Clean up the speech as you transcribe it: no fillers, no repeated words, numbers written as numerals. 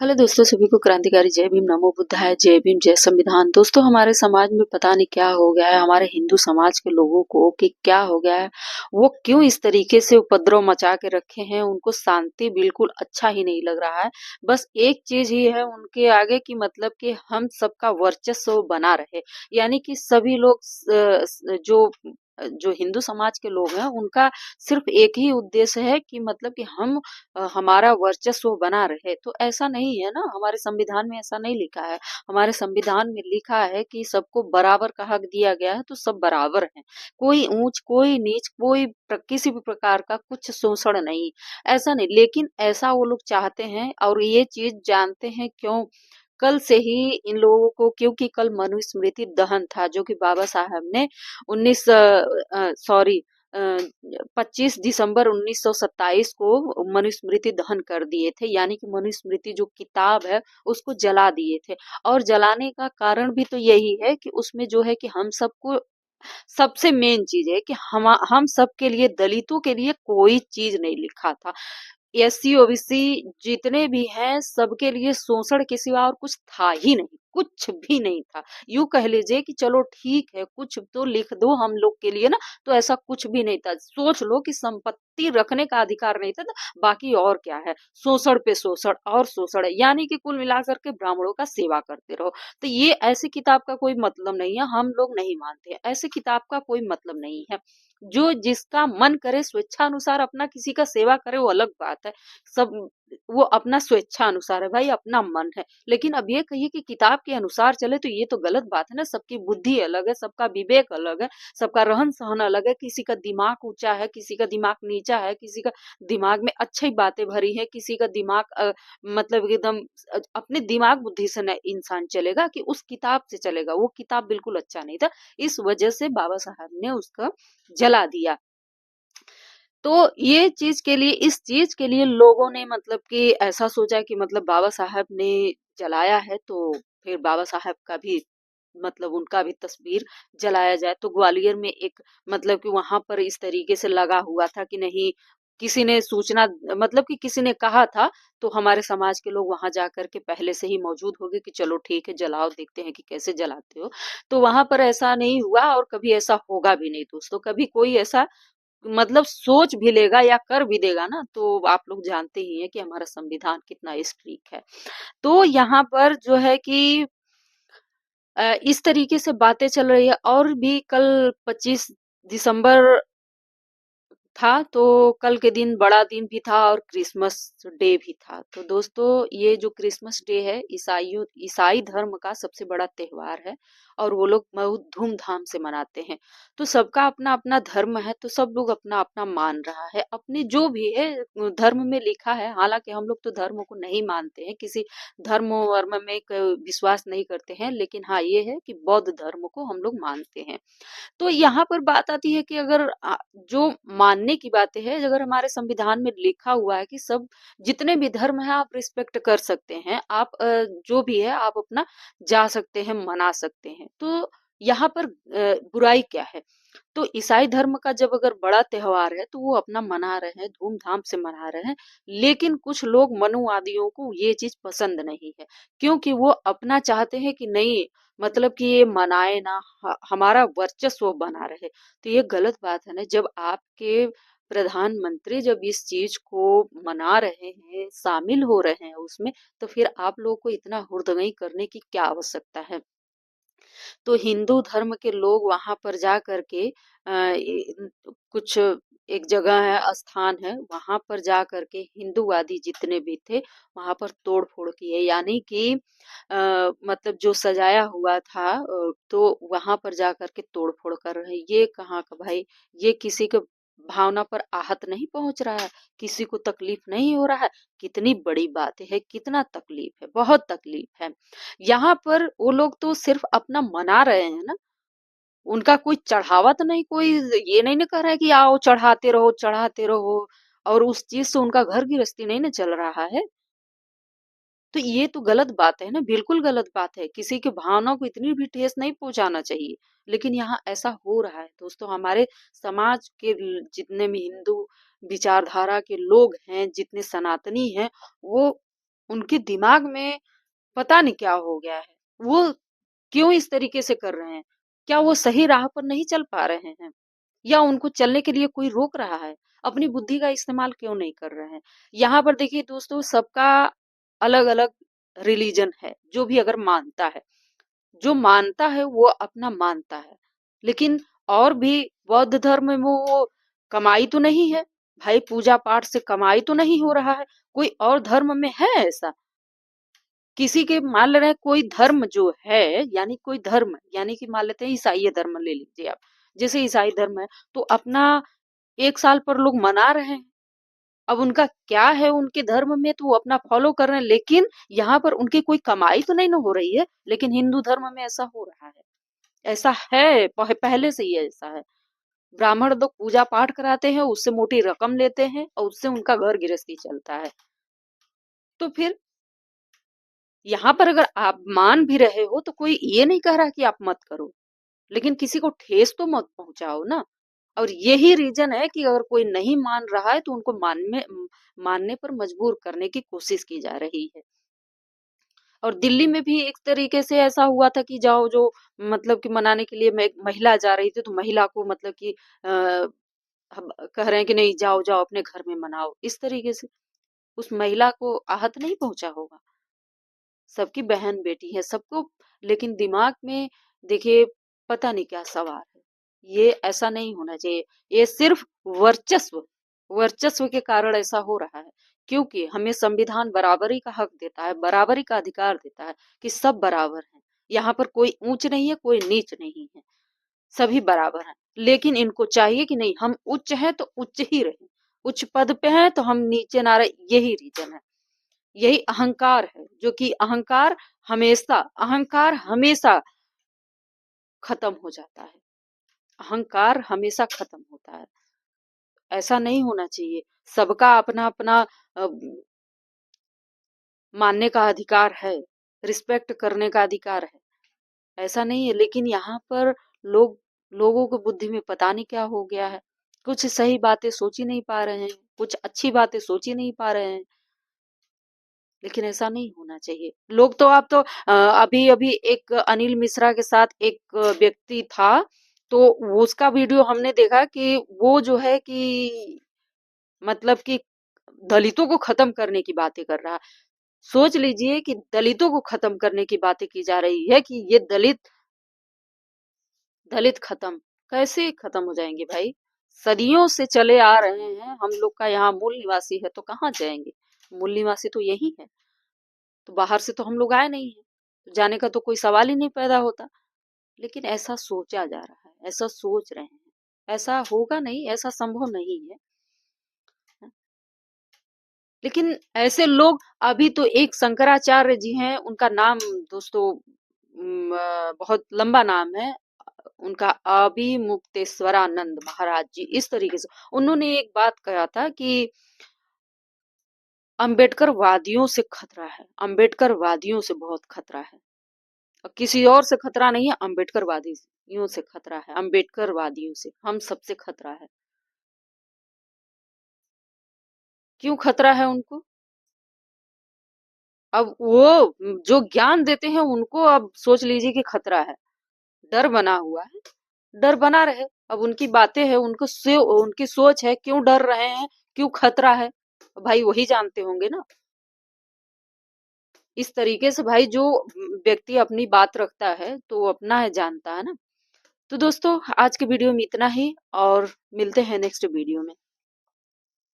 Hello दोस्तों, सभी को क्रांतिकारी जय भीम, नमो बुद्धाय, जय भीम, जय संविधान। दोस्तों, हमारे समाज में पता नहीं क्या हो गया है, हमारे हिंदू समाज के लोगों को कि क्या हो गया है, वो क्यों इस तरीके से उपद्रव मचा के रखे हैं। उनको शांति बिल्कुल अच्छा ही नहीं लग रहा है। बस एक चीज ही है उनके आगे कि मतलब कि हम सबका वर्चस्व बना रहे, यानी कि सभी लोग जो हिंदू समाज के लोग हैं उनका सिर्फ एक ही उद्देश्य है कि मतलब कि हम हमारा वर्चस्व बना रहे। तो ऐसा नहीं है ना, हमारे संविधान में ऐसा नहीं लिखा है। हमारे संविधान में लिखा है कि सबको बराबर का हक दिया गया है, तो सब बराबर हैं। कोई ऊंच, कोई नीच, किसी भी प्रकार का कुछ शोषण नहीं, ऐसा नहीं। लेकिन ऐसा वो लोग चाहते हैं और ये चीज जानते हैं क्यों? कल से ही इन लोगों को, क्योंकि कल मनुस्मृति दहन था जो कि बाबा साहब ने 19 सॉरी 25 दिसंबर 1927 को मनुस्मृति दहन कर दिए थे, यानी कि मनुस्मृति जो किताब है उसको जला दिए थे। और जलाने का कारण भी तो यही है कि उसमें जो है कि हम सबको, सबसे मेन चीज है कि हम सब के लिए, दलितों के लिए कोई चीज नहीं लिखा था। एससी ओबीसी जितने भी हैं सबके लिए शोषण के सिवा और कुछ था ही नहीं, कुछ भी नहीं था। यूं कह लीजिए कि चलो ठीक है, कुछ तो लिख दो हम लोग के लिए ना, तो ऐसा कुछ भी नहीं था। सोच लो कि संपत्ति रखने का अधिकार नहीं था, तो बाकी और क्या है, शोषण पे शोषण और शोषण है, यानी कि कुल मिलाकर के ब्राह्मणों का सेवा करते रहो। तो ये ऐसी किताब का कोई मतलब नहीं है, हम लोग नहीं मानते, ऐसे किताब का कोई मतलब नहीं है। जो जिसका मन करे स्वेच्छा अनुसार अपना किसी का सेवा करे, वो अलग बात है। सब वो अपना स्वेच्छा अनुसार है भाई, अपना मन है। लेकिन अब ये कहिए कि किताब के अनुसार चले, तो ये तो गलत बात है ना। सबकी बुद्धि अलग है, सबका विवेक अलग है, सबका रहन सहन अलग है। किसी का दिमाग ऊंचा है, किसी का दिमाग नीचा है, किसी का दिमाग में अच्छी बातें भरी है, किसी का दिमाग मतलब एकदम अपने दिमाग बुद्धि से न इंसान चलेगा कि उस किताब से चलेगा। वो किताब बिल्कुल अच्छा नहीं था, इस वजह से बाबा साहब ने उसका जला दिया। तो ये चीज के लिए, इस चीज के लिए लोगों ने मतलब कि ऐसा सोचा कि मतलब बाबा साहब ने जलाया है तो फिर बाबा साहब का भी, मतलब उनका भी तस्वीर जलाया जाए। तो ग्वालियर में एक, मतलब कि वहां पर इस तरीके से लगा हुआ था कि नहीं, किसी ने सूचना, मतलब कि किसी ने कहा था, तो हमारे समाज के लोग वहां जाकर के पहले से ही मौजूद हो गए कि चलो ठीक है, जलाओ, देखते हैं कि कैसे जलाते हो। तो वहां पर ऐसा नहीं हुआ और कभी ऐसा होगा भी नहीं दोस्तों। कभी कोई ऐसा मतलब सोच भी लेगा या कर भी देगा ना, तो आप लोग जानते ही हैं कि हमारा संविधान कितना स्ट्रिक्ट है। तो यहाँ पर जो है कि इस तरीके से बातें चल रही है। और भी कल 25 दिसंबर था, तो कल के दिन बड़ा दिन भी था और क्रिसमस डे भी था। तो दोस्तों, ये जो क्रिसमस डे है ईसाई धर्म का सबसे बड़ा त्योहार है और वो लोग बहुत धूमधाम से मनाते हैं। तो सबका अपना अपना धर्म है, तो सब लोग अपना अपना मान रहा है, अपने जो भी है धर्म में लिखा है। हालांकि हम लोग तो धर्म को नहीं मानते हैं, किसी धर्म वर्म में विश्वास नहीं करते हैं, लेकिन हाँ ये है कि बौद्ध धर्म को हम लोग मानते हैं। तो यहाँ पर बात आती है कि अगर जो मानने की बातें है, अगर हमारे संविधान में लिखा हुआ है कि सब जितने भी धर्म है आप रिस्पेक्ट कर सकते हैं, आप जो भी है आप अपना जा सकते हैं, मना सकते हैं, तो यहाँ पर बुराई क्या है? तो ईसाई धर्म का जब अगर बड़ा त्योहार है तो वो अपना मना रहे हैं, धूमधाम से मना रहे हैं। लेकिन कुछ लोग मनुवादियों को ये चीज पसंद नहीं है, क्योंकि वो अपना चाहते हैं कि नहीं, मतलब कि ये मनाए ना, हमारा वर्चस्व बना रहे। तो ये गलत बात है ना। जब आपके प्रधानमंत्री जब इस चीज को मना रहे हैं, शामिल हो रहे हैं उसमें, तो फिर आप लोगों को इतना हुड़दंगी करने की क्या आवश्यकता है? तो हिंदू धर्म के लोग वहां पर जा करके कुछ एक जगह है, स्थान है, वहां पर जा करके हिंदूवादी जितने भी थे वहां पर तोड़ फोड़ किए, यानी कि मतलब जो सजाया हुआ था, तो वहां पर जा करके तोड़ फोड़ कर रहे हैं। ये कहाँ का भाई, ये किसी के भावना पर आहत नहीं पहुंच रहा है, किसी को तकलीफ नहीं हो रहा है? कितनी बड़ी बात है, कितना तकलीफ है, बहुत तकलीफ है। यहाँ पर वो लोग तो सिर्फ अपना मना रहे हैं ना, उनका कोई चढ़ावा तो नहीं, कोई ये नहीं ना कह रहा है कि आओ चढ़ाते रहो, और उस चीज से उनका घर गृहस्थी नहीं ना चल रहा है। तो ये तो गलत बात है ना, बिल्कुल गलत बात है। किसी की भावनाओं को इतनी भी ठेस नहीं पहुंचाना चाहिए, लेकिन यहाँ ऐसा हो रहा है। दोस्तों, हमारे समाज के जितने भी हिंदू विचारधारा के लोग हैं, जितने सनातनी हैं, वो उनके दिमाग में पता नहीं क्या हो गया है। वो क्यों इस तरीके से कर रहे हैं? क्या वो सही राह पर नहीं चल पा रहे हैं? या उनको चलने के लिए कोई रोक रहा है? अपनी बुद्धि का इस्तेमाल क्यों नहीं कर रहे हैं? यहाँ पर देखिए दोस्तों, सबका अलग-अलग रिलीजन है, जो भी अगर मानता है। जो मानता है वो अपना मानता है। लेकिन और भी बौद्ध धर्म में वो कमाई तो नहीं है। भाई पूजा पाठ से कमाई तो नहीं हो रहा है। कोई और धर्म में है ऐसा? किसी के मान ले रहे हैं कोई धर्म जो है, यानी कोई धर्म यानी कि मान लेते हैं ईसाई धर्म ले लीजिए आप। जैसे ईसाई धर्म है तो अपना 1 साल पर लोग मना रहे हैं। अब उनका क्या है उनके धर्म में तो वो अपना फॉलो कर रहे हैं, लेकिन यहाँ पर उनकी कोई कमाई तो नहीं ना हो रही है। लेकिन हिंदू धर्म में ऐसा हो रहा है। ऐसा है, पहले से ही ऐसा है। ब्राह्मण लोग पूजा पाठ कराते हैं, उससे मोटी रकम लेते हैं और उससे उनका घर गृहस्थी चलता है। तो फिर यहाँ पर अगर आप मान भी रहे हो तो कोई ये नहीं कह रहा कि आप मत करो, लेकिन किसी को ठेस तो मत पहुंचाओ ना। और यही रीजन है कि अगर कोई नहीं मान रहा है तो उनको मानने पर मजबूर करने की कोशिश की जा रही है। और दिल्ली में भी एक तरीके से ऐसा हुआ था कि जाओ जो मतलब कि मनाने के लिए एक महिला जा रही थी तो महिला को मतलब कि हम कह रहे हैं कि नहीं जाओ जाओ अपने घर में मनाओ, इस तरीके से उस महिला को आहत नहीं पहुंचा होगा। सबकी बहन बेटी है सबको, लेकिन दिमाग में देखिए पता नहीं क्या सवार है। ये ऐसा नहीं होना चाहिए। ये सिर्फ वर्चस्व वर्चस्व के कारण ऐसा हो रहा है, क्योंकि हमें संविधान बराबरी का हक देता है, बराबरी का अधिकार देता है कि सब बराबर हैं। यहाँ पर कोई ऊंच नहीं है, कोई नीच नहीं है, सभी बराबर हैं। लेकिन इनको चाहिए कि नहीं हम उच्च हैं तो उच्च ही रहें, उच्च पद पे हैं तो हम नीचे ना रहे, यही रीजन है। यही अहंकार है, जो कि अहंकार हमेशा खत्म हो जाता है। अहंकार हमेशा खत्म होता है। ऐसा नहीं होना चाहिए। सबका अपना अपना मानने का अधिकार है, रिस्पेक्ट करने का अधिकार है, ऐसा नहीं है। लेकिन यहाँ पर लोगों को बुद्धि में पता नहीं क्या हो गया है। कुछ सही बातें सोच ही नहीं पा रहे हैं, कुछ अच्छी बातें सोच ही नहीं पा रहे हैं। लेकिन ऐसा नहीं होना चाहिए। लोग तो आप तो अभी अभी एक अनिल मिश्रा के साथ एक व्यक्ति था, तो उसका वीडियो हमने देखा कि वो जो है कि मतलब कि दलितों को खत्म करने की बातें कर रहा। सोच लीजिए कि दलितों को खत्म करने की बातें की जा रही है कि ये दलित दलित खत्म कैसे खत्म हो जाएंगे भाई? सदियों से चले आ रहे हैं, हम लोग का यहाँ मूल निवासी है तो कहाँ जाएंगे? मूल निवासी तो यही है। तो बाहर से तो हम लोग आए नहीं है, तो जाने का तो कोई सवाल ही नहीं पैदा होता। लेकिन ऐसा सोचा जा रहा है, ऐसा सोच रहे हैं। ऐसा होगा नहीं, ऐसा संभव नहीं है। लेकिन ऐसे लोग, अभी तो एक शंकराचार्य जी हैं, उनका नाम दोस्तों बहुत लंबा नाम है उनका, अभिमुक्तेश्वरानंद महाराज जी, इस तरीके से उन्होंने एक बात कहा था कि अंबेडकर वादियों से खतरा है, अंबेडकर वादियों से बहुत खतरा है। और किसी और से खतरा नहीं है, अंबेडकर वादियों से खतरा है, अंबेडकर वादियों से हम सबसे खतरा है। क्यों खतरा है उनको? अब वो जो ज्ञान देते हैं उनको अब सोच लीजिए कि खतरा है, डर बना हुआ है। डर बना रहे, अब उनकी बातें हैं, उनकी सोच है, क्यों डर रहे हैं, क्यों खतरा है, भाई वही जानते होंगे ना। इस तरीके से भाई जो व्यक्ति अपनी बात रखता है तो वो अपना है जानता है ना। तो दोस्तों आज के वीडियो में इतना ही, और मिलते हैं नेक्स्ट वीडियो में।